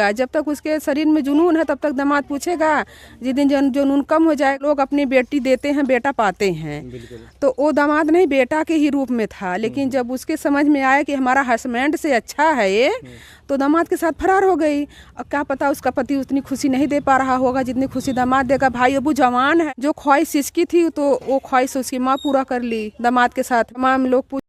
जब तक उसके शरीर में जुनून है तब तक दामाद पूछेगा। जिस दिन जुनून कम हो जाए, लोग अपनी बेटी देते हैं, बेटा पाते हैं। तो वो दामाद नहीं, बेटा के ही रूप में था। लेकिन जब उसके समझ में आया कि हमारा हस्बैंड से अच्छा है ये, तो दामाद के साथ फरार हो गई। अब क्या पता उसका पति उतनी खुशी नहीं दे पा रहा होगा जितनी खुशी दामाद देगा। भाई अबू जवान है, जो ख्वाहिश इसकी थी तो वो ख्वाहिश उसकी माँ पूरा कर ली दामाद के साथ। तमाम लोग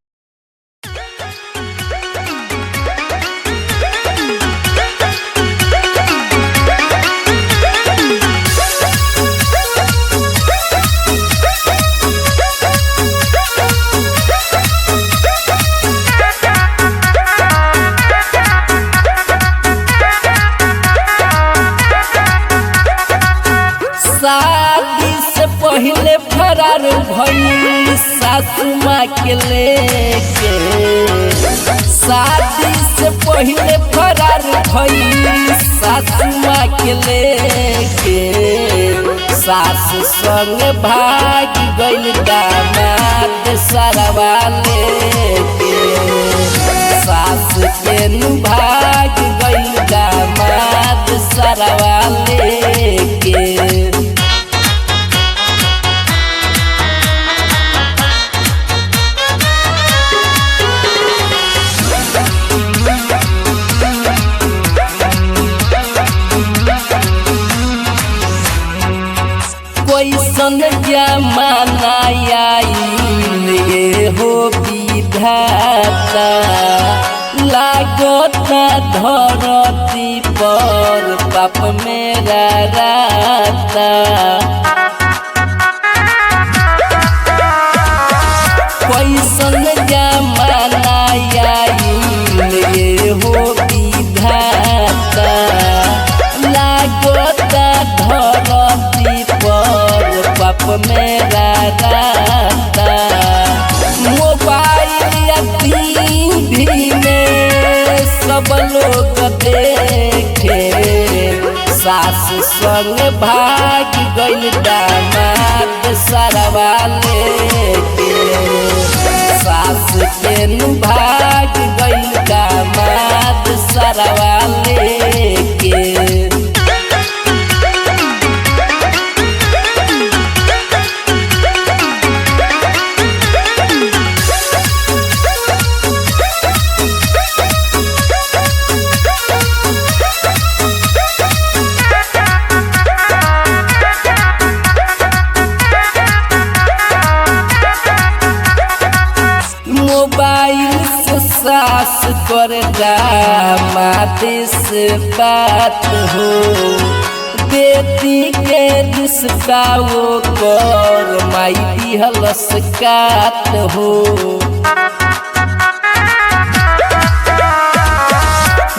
शादी से पहले फरार भई सासू माँ के लेके। शादी से पहले फरार भई सासू माँ के लेके। सास संग भाग गइल दामाद सरवा लेके। सास के नु भाग गइल दामाद सरवा लेके। कैसन जमाना आइल ये हो विधाता। लागता धरती पर पाप मेरा राता। कैसन जमाना आइल ये हो विधाता। लागता धरती पर पाप मेरा राता। मोबाइल या टीवी में सब लोग देखे। सास संग भाग गइल दामाद सरवा लेके। सास के नु भाग गइल दामाद सरवा लेके। मोबाइल से सास कर दामाद से बात हो। बेटी के रिश्ता वो कर माई दिहलस काट हो।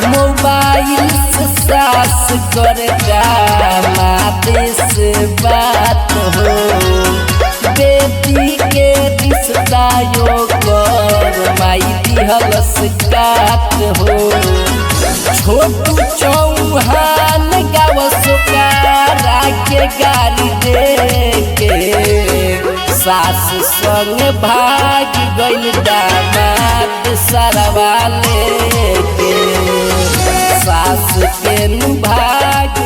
मोबाइल से सास कर दामाद से बात हो। बेटी के रिश्ता यो कर माई दिहलस काट हो। छोटू चौहान गावसोकारा के गाड़ी देके। सास संग भाग गइल दामाद सरवा लेके। सास के नु भाग